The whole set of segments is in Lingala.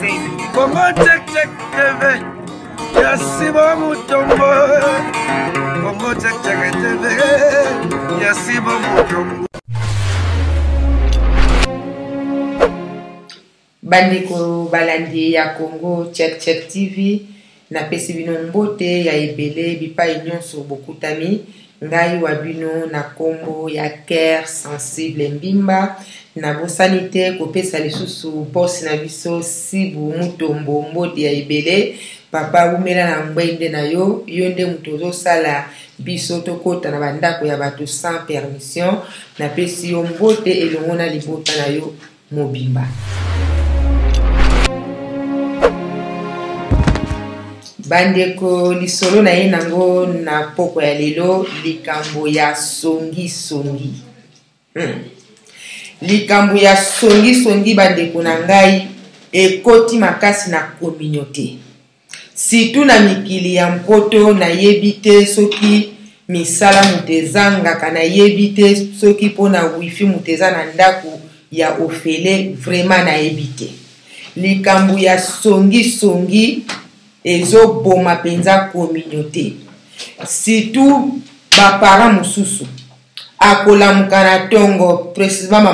Congo check check TV. Yasibo Mutombo. Congo check check TV. Yasibo Mutombo. Bandeko balandi ya Congo check check TV. Na pesi bino mbote ya ebele bipa nyonso bokutami ngai wabino na kombo ya Cœur Sensible Mbimba na bosanite kopesa lisusu bosi na biso Sibu Mutombo mbote ya ebele papa bumela na ngwende na yo nde mutozo sala biso tokota na bandako ya bato sans permission na pesi yo mbote elongo na libota na yo mobimba. Bandeko lisolo na ye nango na poko ya lelo likambo ya songi songi. Likambo ya songi songi bandeko na ngai ekoti makasi na communauté. Situ na mikili ya mpoto na yebite soki misala mutezanga kana yebite soki pona wifi muteza na ndako ya ofele vraiment na yebite. Likambo ya songi songi ezo boma penza communauté. Situ ba parents mususu akolamuka na tongo précisément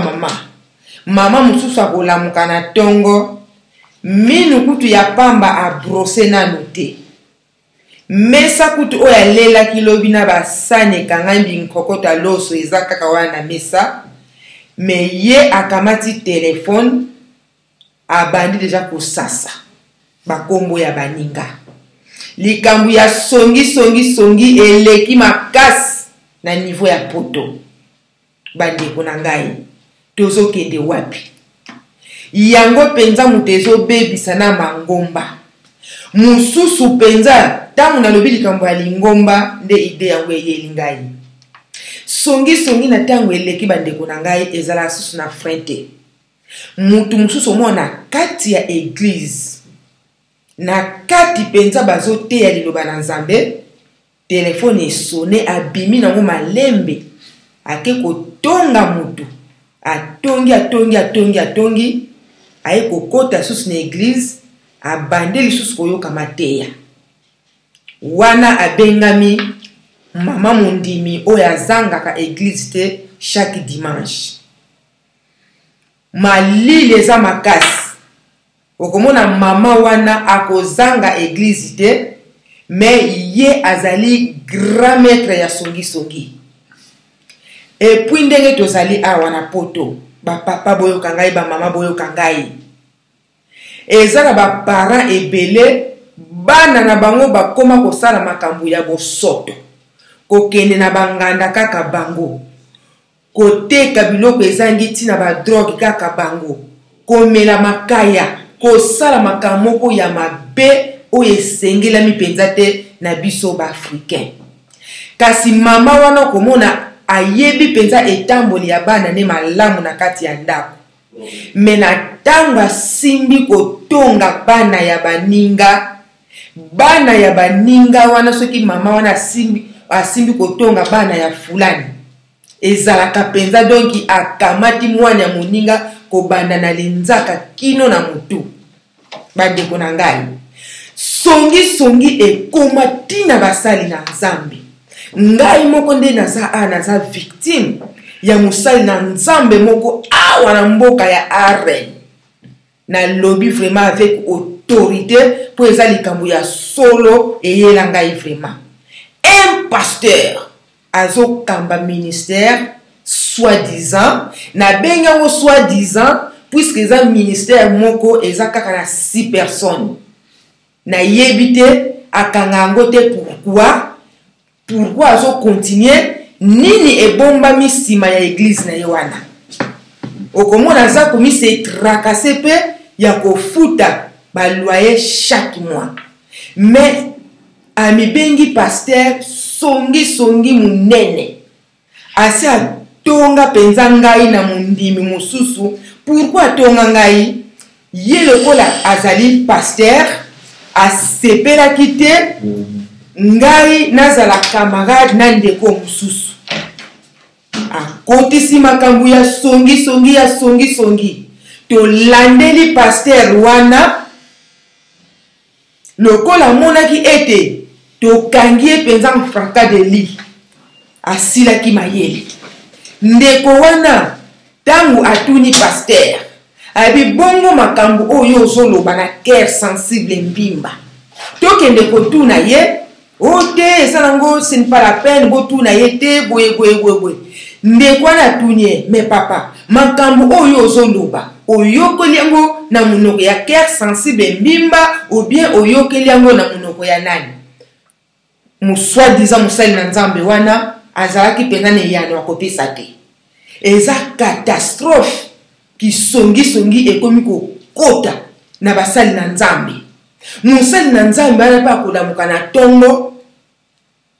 mama mususu akolamuka na tongo minu kutu ya pamba a brosser na note mesa kutu oya lela kilobi na basane kangambi nkokota loso eza kaka wana mesa me ye akamati téléphone abandi deja kosasa bakombo ya baninga. Likambo ya songi songi songi eleki makasi na niveau ya poto. Bandeko na ngai tozo kende wapi? Yango penza mutezo bebisa na mangomba. Mususu penza tangu na lobi likambo ya lingomba nde ide yango eyeli ngai. Songi songi na tangu eleki bandeko na ngai ezala susu na frente. Mutu mususu mona kati ya église. Na kati penza bazote ya liloba na Nzambe telefone esone abimi nango malembe ake kotonga mutu atongi aye kokota susu na église abande lisusu koyoka mateya wana abengami mama mondimi oyo azangaka église te chaque dimanche malili eza makasi. Okomona mama wana akozanga église te mais ye azali grand maître ya songi songi. Et puis ndenge tozali awa na poto ba papa boyo kangai ba mama boyo kangai ezala ba parents ebele bana na bango bakoma kosala makambo ya bosoto kokende na banganda kaka bango koteka biloko ezangi tina ba drogue kaka bango komela makaya kosala makamoko ya mabe oyo esengela mipenza te na biso ba africain. Kasi mama wana komona ayebi penza etamboli ya bana ne malamu na kati ya ndako. Mena tanga simbi kotonga bana ya baninga wana soki mama wana asimbi kotonga bana ya fulani. Ezalaka penza donki akamati mwana ya moninga kobanda na linzaka kino na mutu. Bandeko na ngai songi songi ekoma tina basali na Nzambe. Ngai moko nde naza victime ya musali na Nzambe moko awa na mboka ya arène. Na lobby vraiment avec autorité pour eza likambo ya solo eyela ngai vraiment. Un pasteur azo kamba ministère soi-disant na bengango soi-disant puisque eza ministère moko eza kaka na 6 personnes na yebite akangango te pourquoi azo continuer nini ebomba misima ya église na yewana okomona za komi se tracasser pe ya kofuta ba loyer chaque mois mais ami bengi pasteur songi munene asi tonga penza ngai na mundimi mususu. Pourquoi tonga ngai? Ye lokola azali pasteur asepela kite ngai nazala camarade na ndeko mususu akotisi makambo ya songi songi to landeli pasteur wana lokola monaki ete tokangi penza mfraka de lit asilaki mayele ndeko wana tangu atuni pasteur abi bongo makambo oyo ozoloba na cœur sensible mbimba tokende kotuna ye ote esalango ce n'est pas la peine botuna ye te boye ndeko wana tunye mais papa makambo oyo ozoloba oyokoli yango na munoko ya cœur sensible mbimba ou bien oyokeli yango na munoko ya nani muswa disant musali na nzambe wana azalaki penza ne yano akopesa te eza catastrophe ki songi ekomi kokota na basali na nzambe musali na nzambe ana pa kolamuka na tongo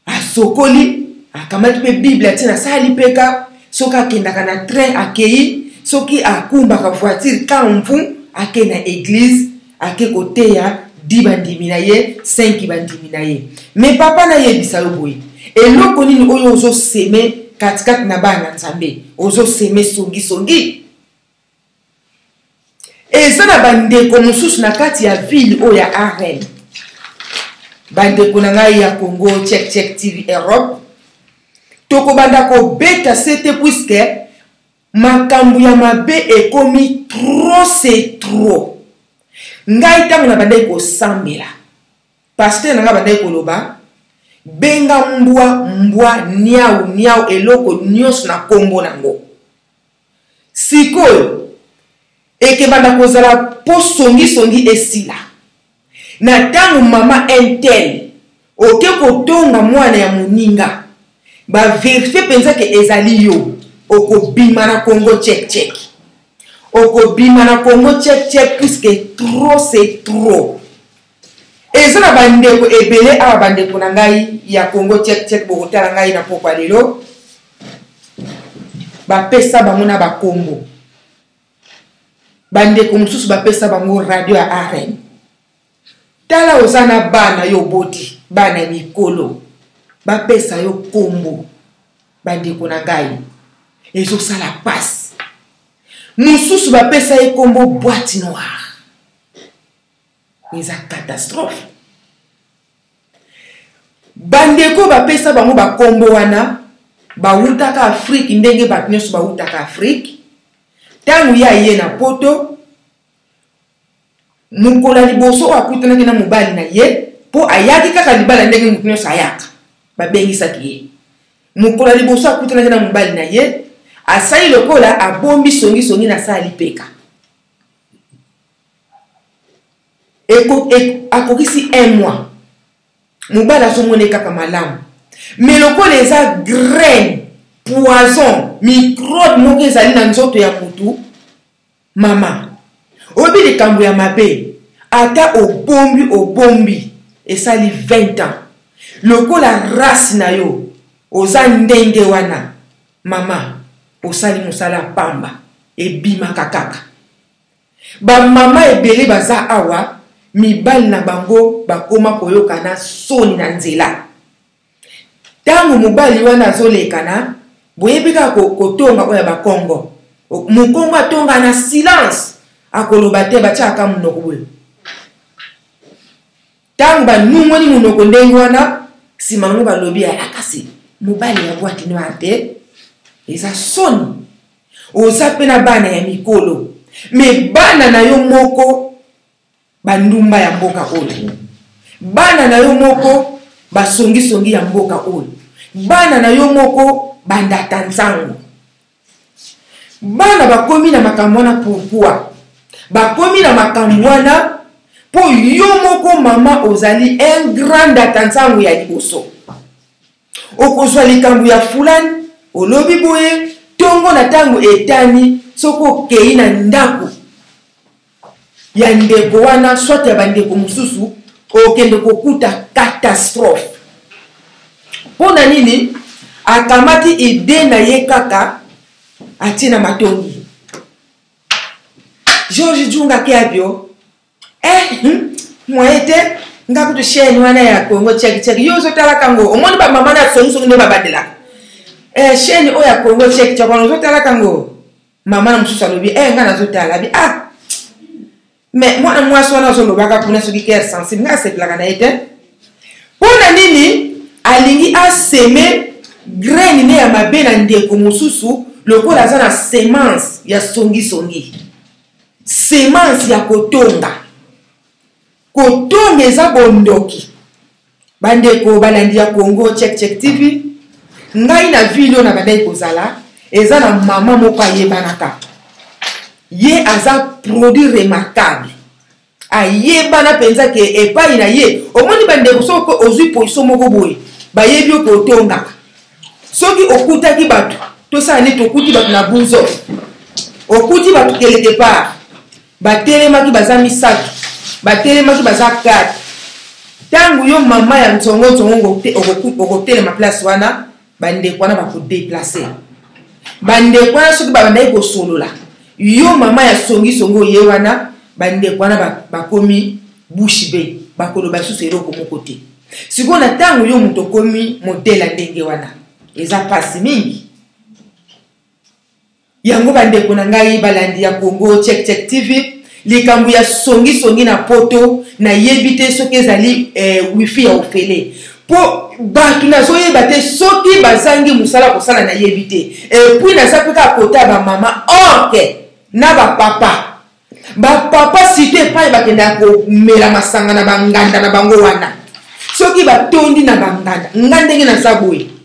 asokoli akamati pe bible atina sali peka soki akendaka na train akei soki akumbaka voiture kamvu ake na église ake koteya 10 bandimi na ye 5 bandimi na ye mais papa na yebisa yo boye eloko nini oyo ozoseme katikati na bana nzambe ozoseme songi eza na bandeko mosusu na kati ya ville oyo ya Arène bandeko na ngai ya Congo Check TV Europe tokobanda kobeta sete puisque makambo ya mabe ekomi trop c'est trop ngai tango na bandai kosambela pasteur na nga bandai koloba benga mbwa niau eloko nyonso na kombo nango sikoyo ekebanda kozala po songi esila na tango mama intel oke kotonga mwana ya moninga ba verifie penza ke ezali yo okobima na Congo check okobima na Congo check puisque trop c'est trop eza na bandeko ebele aba bandeko na ngai ya Congo check bokotala ngai na pokwa lelo bapesa bango na bakombo bandeko mosusu bapesa bango radio ya Arène tala ozana bana yo boti bana mikolo bapesa yo kombo bandeko na ngai ezosala passe mosusu bapesa ye kombo boîte noire eza catastrophe bandeko bapesa bango bakombo wana bawutaka Afrique ndenge bato nyonso bawutaka Afrique tangu ya ye na poto mukola liboso akutanaki na mobali na ye po ayaki kaka libala ndenge mutu nyonso ayaka babengisaki ye mukola liboso akutanaki na mobali na ye asali lokola abombi songi na sali peka akokisi 1 mois mobali azomona kaka malamu mais lokola eza graine poison microbe moko ezali na nzoto ya mutu mama obi likambo ya mabe ata obombi esali 20 ans lokola race na yo oza ndenge wana mama osali musala pamba ebima kakaka ba mama ebele baza awa mibali na bango bakoma koyokana soni na nzela tangu mobali wana azolekana boyebika kotonga oya bakongo mukongo atonga na silence akoloba te batiaka munoko boye tangu banungoni munoko ndenge wana nsima nango balobi ayakasi mobali ya boîte noire te eza soni oza mpe na bana ya mikolo me bana na yo moko bandumba ya mboka oyo bana na yo moko basongi ya mboka oyo bana na yo moko bandata nzango bana bakomi na makambo wana pourquoi bakomi na makambo wana po yo moko mama ozali un grand data nzango ya liboso okozwa likambo ya fulani olobi boye tongo na tango etani soko kei na ndako ya ndeko wana soit ya bandeko mosusu okende kokuta catastrophe pona nini akamati ide na ye kaka atina matongi George Junga kiabyo moete ngakutu sheni wana ya Congo check yozo talaka ngo omoni ba mama na sonso ne babadela sheni oya Congo check kwa zo talaka ngo mama na mususu alobi nga na zo tala bi mais moi sona zo lobaka kuna soki cœur sensible nga seplaka na ete pona nini alingi a semer graine ne ya mabe na ndeko mosusu lokola aza na semence ya songi semence ya kotonga eza bondoki bandeko balandi ya Congo Check TV ngai na video na bandai kozala eza na mama moko ayebanaka ye aza produit remarquable ayebana penza ke epai na ye omoni bandeko soko ozwi position moko boye bayebi okotongaka soki okutaki bato tosala neti okuti bato na buzo okuti bato quelque part batelemaki baza misato batelemaki baza kati tangu yo mama ya ntsongo okotelema place wana bandeko wana bakodeplace bandeko wana soki babandaki kosolola yo mama ya songisongo ye wana bandeko wana bakomi bushi be bakoloba susu eloko moko te sikoyo na tango yo moto okomi modele ya ndenge wana eza pasi mingi yango bandeko na ngai balandi ya Congo Check TV likambo ya songi na poto na yebi te soki ezali wifi ya ofele po bato nazoyeba te soki bazangi mosala kosala na yebi te epui naza mpe kaka kota ba mama orke na bapapa sito epai bakendaka komela masanga na banganda na bango wana soki batondi na banganda nga ndenge naza boye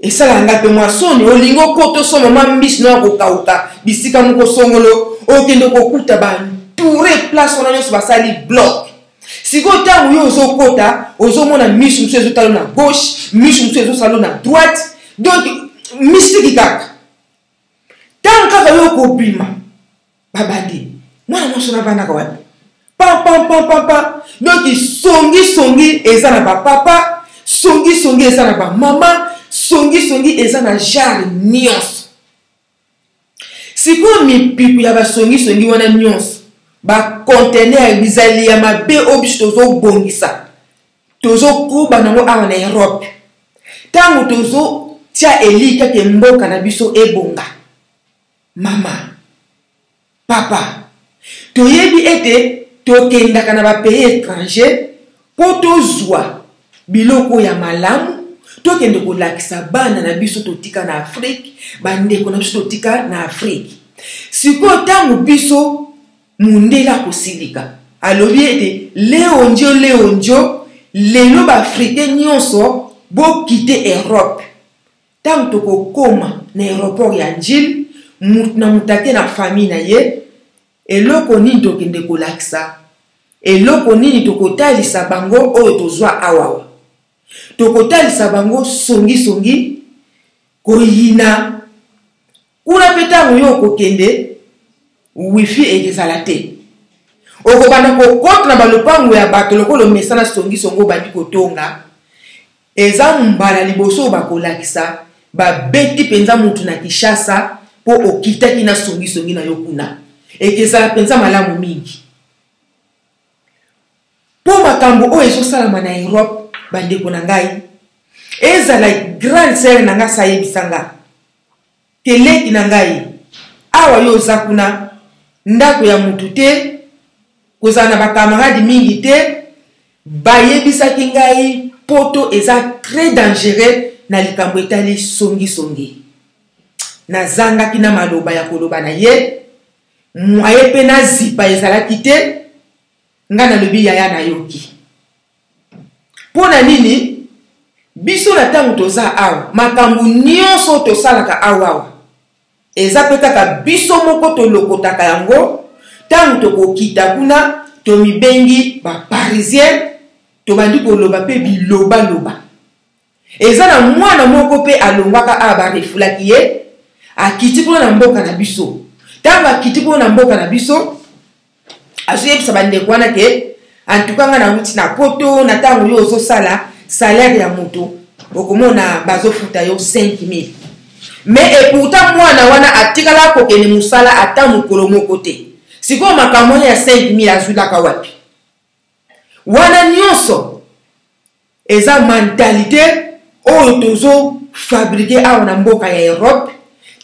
esala nga mpe mwa soni olingi okota so mama mbisi no ya kokauka bisika moko songolo okende kokuta banture place wana nyonso basali bloc sikoyo ntango yo ozokota ozomona misu mosusu ezotalo na gauche misu mosusu ezosalo na droite donc mistiki kaka ntango kaka yo kobima babandi mwana mwasi na vandaka wapi pam donc songi eza na bapapa songi eza na bamama songi eza na genre nyonso sikoyo mipiku ya basongi wana nyonso bacontener bizali ya mabe oyo biso tozobongisa tozokuba nango awa na Europe ntango tozotia elika ke mboka na biso ebonga mama papa toyebi ete tokendaka na bapays étranger po tozwa biloko ya malamu tokende kolakisa bana na biso totika na Afrique bandeko na biso totika na Afrique sikoyo ntango biso mundela kosilika alobi ete leonjo lelo baafricain nyonso bokite Europe ntango tokokoma na aéroport ya Njili na mutake na famille na ye eloko nini tokende kolakisa eloko nini tokotalisa bango oyo tozwa awawa tokotalisa bango songi koyina kuna mpe ntango yo okokende wifi ezala te okobanda kokota na balopango ya bato lokolo mesana songisongo bandi kotonga eza mbala liboso bakolakisa babeti mpenza mutu na Kinshasa po okitaki na songi na yo kuna ekezala mpenza malamu mingi po makambo oyo ezosalama na Europe bandeko na ngai ezala grande sœur na nga sayebisanga teleki na ngai awa yo oza kuna ndako ya mutu te kozala na bakamaradi mingi te bayebisaki ngai poto eza très dangereux na likambo etali songi nazangaki na maloba ya koloba na ye mwaye mpe na zipa ezalaki te nga nalobi yaya nayoki mpona nini biso na ntango toza awa makambo nyonso tosalaka awa eza mpe kaka biso moko tolokotaka yango ntango tokokita kuna tomibengi baparisien tobandi koloba mpe bilobaloba eza na mwana moko mpe alongwaka awa barefulaki ye akiti mpona na mboka na biso ntango akiti mpona na mboka na biso azoyebisa bandeko wana ke antukanga na wuti na poto na ntango yo ozosala salaire ya moto okomona bazofuta yo 5000 mais pourtant mwana wana atikala kokende musala ata mokolo moko te sikoyo makambo ya 5000 azulaka wapi wana nyonso eza mentalité oyo tozo fabriquer awa na mboka ya Europe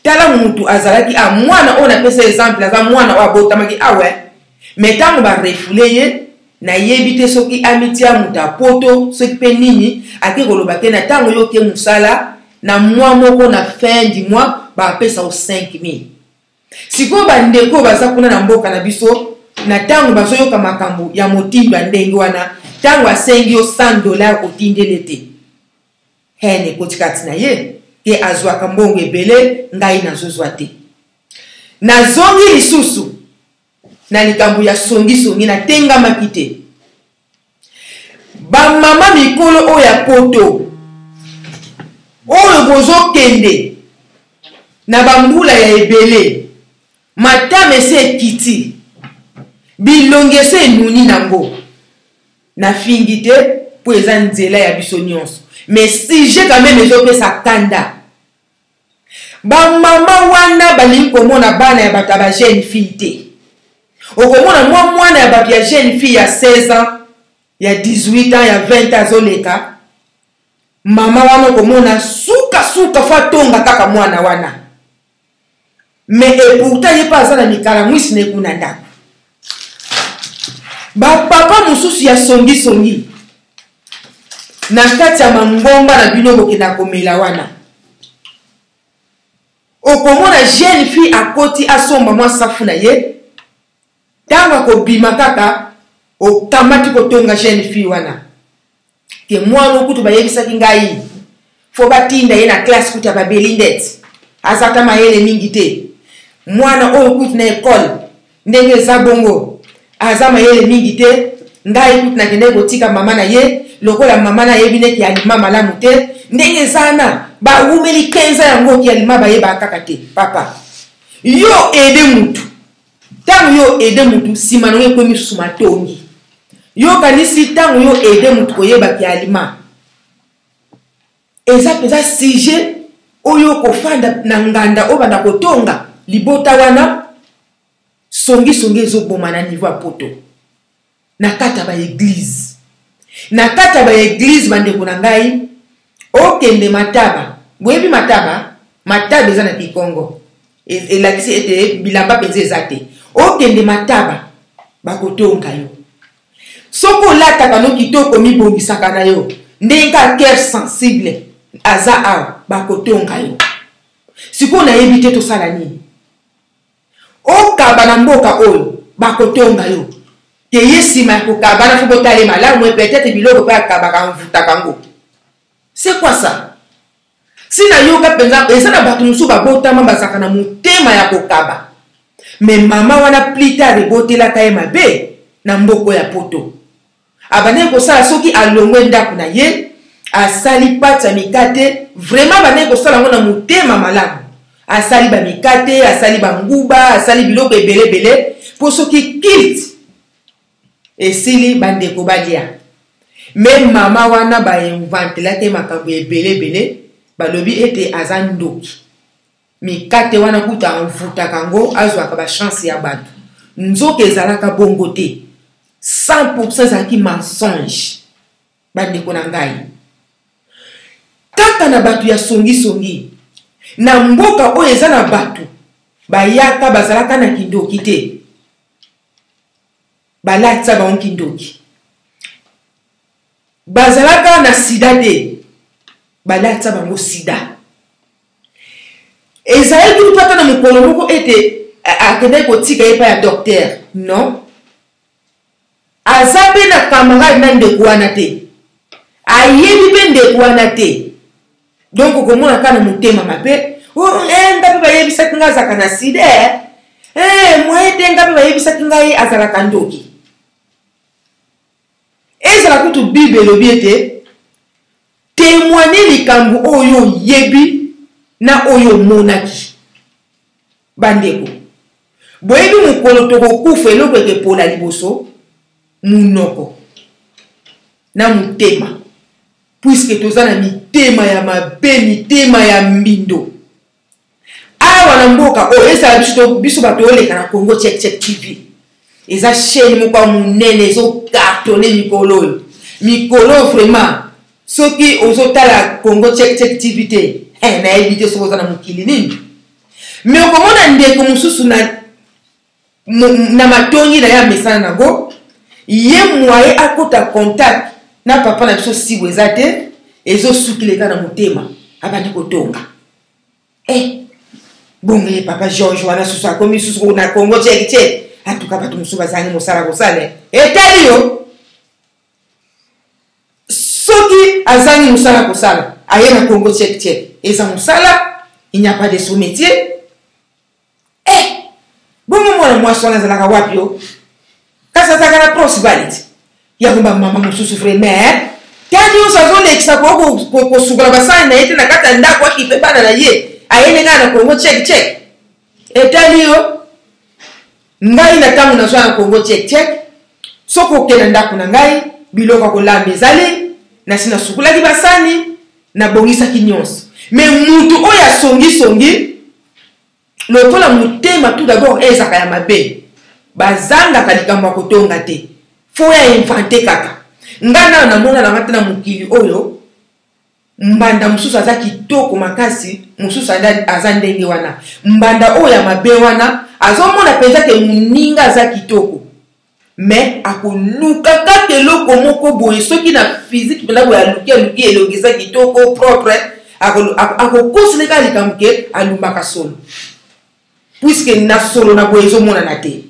tala mutu azalaki a mwana oyo napesa exemple aza mwana oyo abotamaki awe mais ntango barefule ye nayebi te soki amitié ya moto apoto soki mpe nini ake koloba te na ntango yo ke mosala na mwa moko na fin du mois bapesa o 5000 sikoyo bandeko baza kuna na mboka na biso na ntango bazoyoka makambo ya motindo ya ndenge wana ntango asengi yo $100 otindele te hene ekoti kati na ye ke azwaka mbongo ebele ngai nazozwa te nazongi lisusu na likambo ya songisongi natengamaki te bamama mikolo oyo ya poto oyo bozokende na bambula ya ebele matame ese ekiti bilongi ese enuni nango nafingi te mpo eza nzela ya biso nyonso mais sujet quand même ezopesa kanda bamama wana balingi komona bana ya bato ya bajeune fille te okomona mwana ya bato ya jeune fille ya 16 ans ya 18 ans ya 20 ans azoleka mama wana okomona suka fa tonga kaka mwana wana mais pourtant ye pa aza na mikala mwisi na ekuna ndako bapapa mosusu ya songisongi na kati ya mangomba na bino bokenda komela wana okomona jeune fille akoti asomba mwa safu na ye ntango akobima kaka okamati kotonga jeune fille wana ke mwana okutu bayebisaki ngai fo batinda ye na classe kuta babeli ndeti azata mayele mingi te mwana oyo kutu na ekole ndenge eza bongo aza mayele mingi te ngai kutu nakende kotika mama na ye lokola mama na yebi neti alima malamu te ndenge ezana bawumeli 15 yango ki alima bayeba kaka te papa yo ede mutu tango yo ede mutu nsima nango ekomi susu matongi yo kanisi tango yo ede mutu koyeba ki alima eza mpenza sujet oyo kofanda na nganda oyo banda kotonga libota wana songisongi ezoboma na niveau ya poto na kati ya baeglize na kati ya baeglize bandeko na ngai okende mataba boyebi mataba eza na kikongo elakisi ete bilamba mpenza eza te okende mataba bakotonga yo soko olataka no kitoko mibongisaka na yo ndenge ka cœur sensible aza awa bakotonga yo sikoyo nayebi te tosala nini okaba na mboka oyo bakotonga yo ke ye nsima ya kokaba na fo botale malamu peut-être biloko mpe akabaka mvutaka ngo c'est quoi ça si nayoka mpenza eza na bato mosusu babotama bazalaka na motema ya kokaba mais mama wana plus tard ebotelaka ye mabe na mboko ya poto abandeki kosala soki alongwe ndako na ye asali pati ya mikate vraiment bandeki kosala yango na motema malamu asali bamikate asali banguba asali biloko ebelebele mpo soki kilt esili bandeko balia même mama wana bainventelaki makambo ebelebele balobi ete aza ndoki mikate wana kuta amvutaka ngo azwaka bachance ya bato nzoka ezalaka bongo te 100% ezalaki mensonge bandeko na ngai kaka na bato ya songisongi na mboka oyo eza na bato bayaka bazalaka na kindoki te balatisa bango kindoki bazalaka na sida te balatisa bango sida ezalaki mpata na mokolo moko ete akendaki kotika ye pa ya docteur non aza mpe na camarade na ndeko wana te ayebi mpe ndeko wana te donc okomona kaka na motema mabe nga mpe bayebisaki ngai azalaka na sida moye te nga mpe bayebisaki ngai azalaka ndoki ezala kutu bible elobi ete témoigne likambo oyo yebi na oyo monaki bandeko boyebi mokolo tokokufa eloko ekepola liboso munoko na motema puisque toza na mitema ya mabe mitema ya mbindo awa na mboka oyo ezala biso bato oleka na Congo Check TV eza chaîne moko ya monene ezokartone mikolo oyo mikolo vraiment soki ozotala Congo Check TV te nayebi te soki oza na mokili nini mais okomona ndeko mosusu na na matongi na ya mesana nango ye moye akota contact na papa na biso si wezate ezo sukileka na motema abandi kotonga bonge papa George wana susu akomi susu na Congo tche atuka batu musuba zangi mosala kosale etali yo soki azangi musala kosala aye na Congo tche eza musala il n'y a pas de sous-métier bongo mwana mwasi wana azalaka wapi yo kasi azalaka na possibility ya komba mama mosusu vraiment tadi nyonso azolekisa kosukola basali na ye te na kati ya ndako akipe bana na ye ayenenga na Congo check etali yo ngai na ntango nazwa na Congo check soki okende ndako na ngai biloko akolamba ezali nasi nasukolaki basani nabongisaki nyonso me mutu oyo asongisongi lokola motema tout d'abord ezaka ya mabe bazangaka likambo ya kotonga te fo ya invente kaka nga na namona na ngata na mokili oyo mbanda mosusu aza kitoko makasi mosusu aza ndenge wana mbanda oyo ya mabe wana azomona mpenza ke moninga aza kitoko me akoluka kaka eloko moko boye soki na physique mpenza boye aluki elongi eza kitoko propre akokoseleka likambo ke alumbaka solo puisque na solo na boye ezomonana te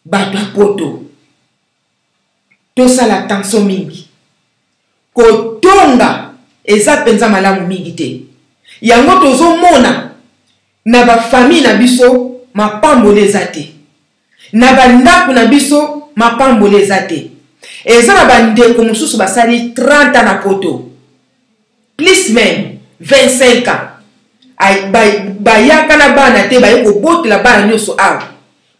bato ya poto tosala tension mingi kotonga eza mpenza malamu mingi te yango tozomona na bafamille na biso mapamboli eza te na bandako na biso mapamboli eza te eza na bandeko mosusu basali 30 ans na poto plus même 25 ans bayaka na bana te baye kobotela bana nyonso awa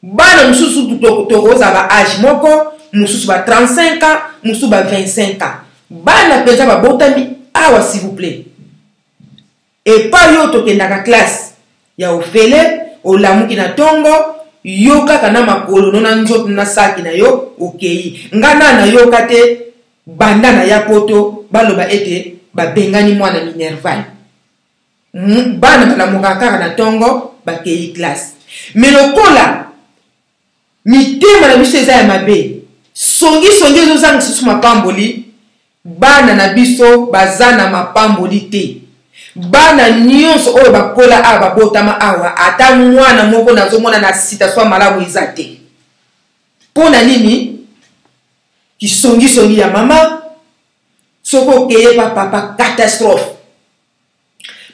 bana mosusu tokoza ba age moko mosusu ba 35 ans mosusu ba 25 ans bana mpenza babotami awa s'il vous plaît epai yo tokendaka classe ya ofele olamuki na tongo yo kaka na makolo no na nzoto na saki na yo okei ngana na yo kate banda na ya poto baloba ete babengani mwana minerval bana balamuka kaka na tongo bakei classe mais lokola mitema na biso eza ya mabe songi ezozanga susu mapamboli bana na biso baza na mapamboli te bana nyonso oyo bakola awa babotama awa ata mwana moko nazomona na citation malamu eza te mpona nini kisongisongi ya mama soko okeye papa catastrophe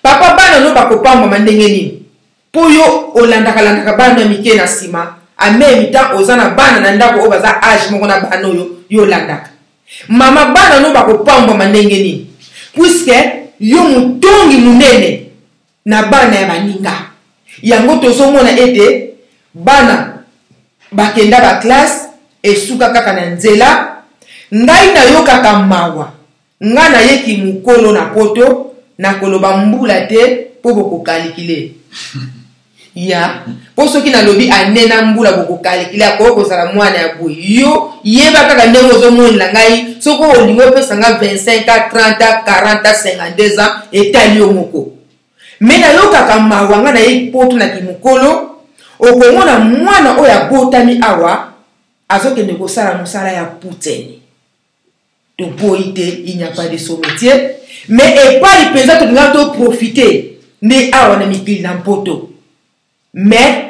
papa bana no bakopambama ndenge nini mpo yo olandaka bana mike na nsima amemi temps oza na bana na ndako oyo baza age moko na bana oyo yo olandaka mama bana no bakopambama ndenge nini puisque yo motongi monene na bana ya baninga yango tozomona ete bana bakenda baklasse esuka kaka na nzela ngai nayokaka mawa nga nayeki mokolo na poto nakoloba mbula te mpo bokokalikile ya mpo soki nalobi anena mbula bokokalikile akoki kozala mwana ya boye yo yeba kaka ndenge ozomonela ngai soki olingi opesanga 25 30 40 52 ans etali yo moko me nayokaka mawa nga naye poto na kimokolo okomona mwana oyo abotami awa azokende kosala mosala ya putene toboyi te il n'y a pas de sommetier mais epai mpenza tolinga toprofite nde awa na mikili na mpoto mais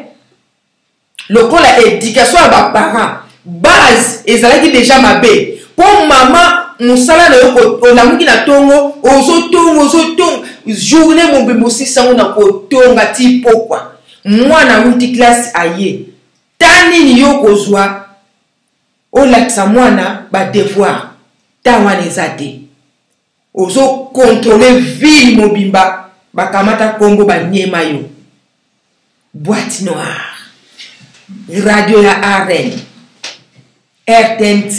lokola éducation ya baparent base ezalaki déjà mabe mpo mama mosala na yo olamuki na tongo ozotonga journée mobimbo sisango na kotonga ti pokwa mwana wuti classe aye ta nini yo kozwa olakisa mwana badevoir ta wana eza te ozokontrole ville mobimba bakamata kombo banyema yo boîte noire radio ya arène RTNC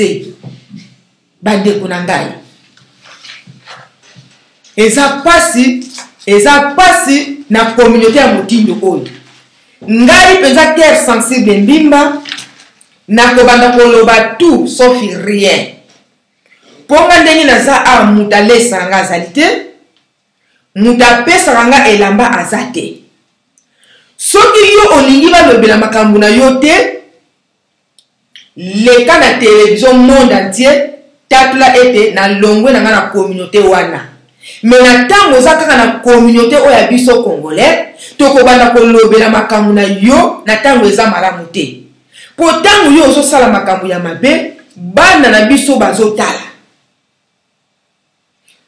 bandeko na ngai eza pasi na communauté ya motindo oyo ngai mpenza cœur sensible mbimba nakobanda koloba tout sauf rien ponga ndenge naza awa mutu alesaka nga azali te mutu apesaka nga elamba aza te soki yo olingi balobela makambo na yo te leka na télévision monde entier tatula ete na longwe na nga na communauté wana mais na ntango oza kaka na communauté oyo ya biso congolais tokobanda kolobela makambo na yo na ntango eza malamu te po ntango yo ozosala makambo ya mabe bana na biso bazotala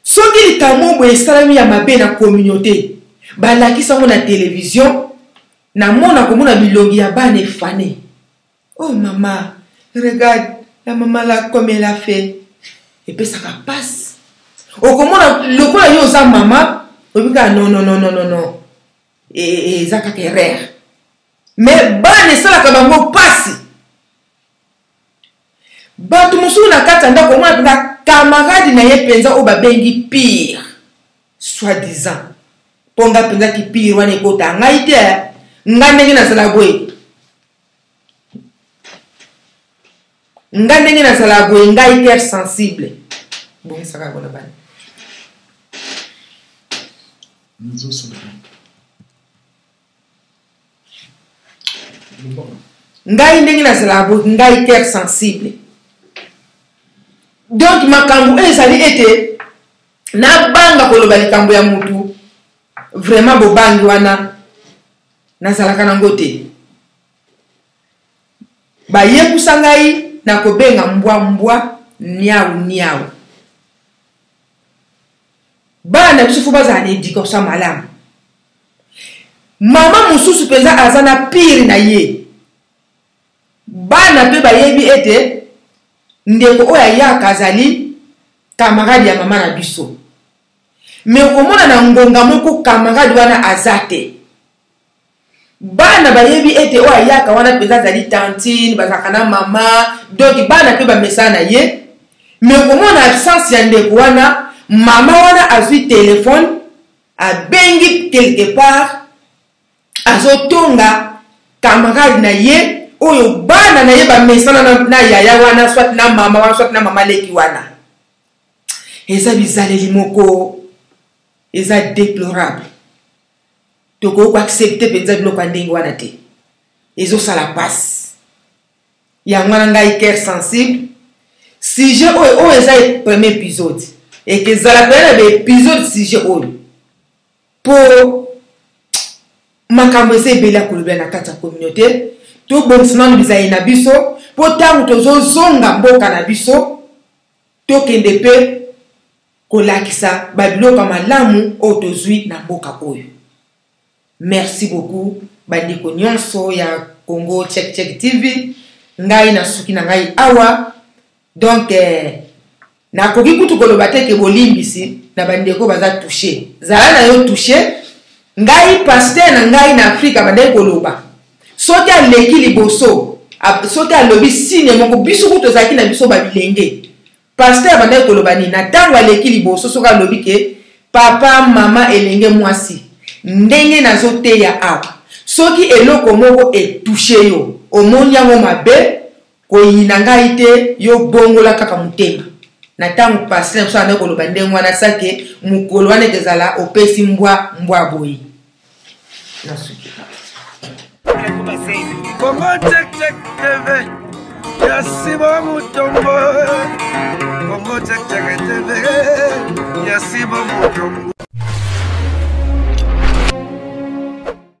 soki likambo boye esalami ya mabe na communauté balakisa ngo na télévision na mona komona bilongi ya bana efane. Oh maman, regarde la maman là comme elle a fait. Et puis ça passe. Au komona le quoi yo za maman, obika non. Et zaka kerere. Mais bana sala ka bango passe. Batu musu na kata ndako komona na camarade na ye penza o babengi pire. Soi-disant. Ponga penza ki pire wane kota ngai te. Ngandenge na salabwe ngai hyper sensible bon ça va bona bana ngai ndenge na salabwe ngai hyper sensible donc makambo ezali ete na banga koloba likambo ya mutu vraiment bobangi wana nazalaka nango te bayekusa ngai na kobenga mbwa niau bana biso fo bazala na éducation malamu mama mosusu mpenza aza na pire na ye bana mpe bayebi ete ndeko oyo ayaka azali kamarade ya mama na biso me okomona na ngonga moko kamarade wana aza te bana bayebi ete o ayaka wana peza zali tantine bazaka na mama donc bana pe ba message na ye mais comment na absence ya ndeko wana mama wana azui téléphone abengi quelque part azotonga camarade na ye oyo bana na ye ba message na yaya wana soit na mama wana soit na mama leki wana eza bizaleli moko eza déplorable. Toko accepter penza biloko ndenge wana te ezo sala passe ya mwana ngai cœur sensible sujet oyo eza premier épisode et que zala pena be épisode sujet oyo po makambo ese bela kolobela na kati ya communauté to bonsana bizai na biso po tango tozozonga mboka na biso to kende pe kolakisa babiloko malamu oyo tozwi na mboka oyo. Merci beaucoup bandeko nyonso ya Congo Check TV ngai na suki na ngai awa donc na koki kutu koloba te ke bolimbisi na bandeko baza touché zala na yo touché ngai pasteur na ngai na Afrika bandeko koloba soki aleki liboso soki alobi signe moko biso kutu zaki na biso babilenge pasteur bandeko koloba ni na tango aleki liboso soki alobi ke papa mama elenge mwasi ndenge nazoteya awa soki eloko moko etouche yo omoni yango mabe koyina ngai te yo bongola kaka motema na tango pasteur so ane koloba ndenge wana sake mukolo wana ezala opesi mbwa boyi nasuki Congo Check TV Yasibo Mutombo Congo Check TV Yasibo Mutombo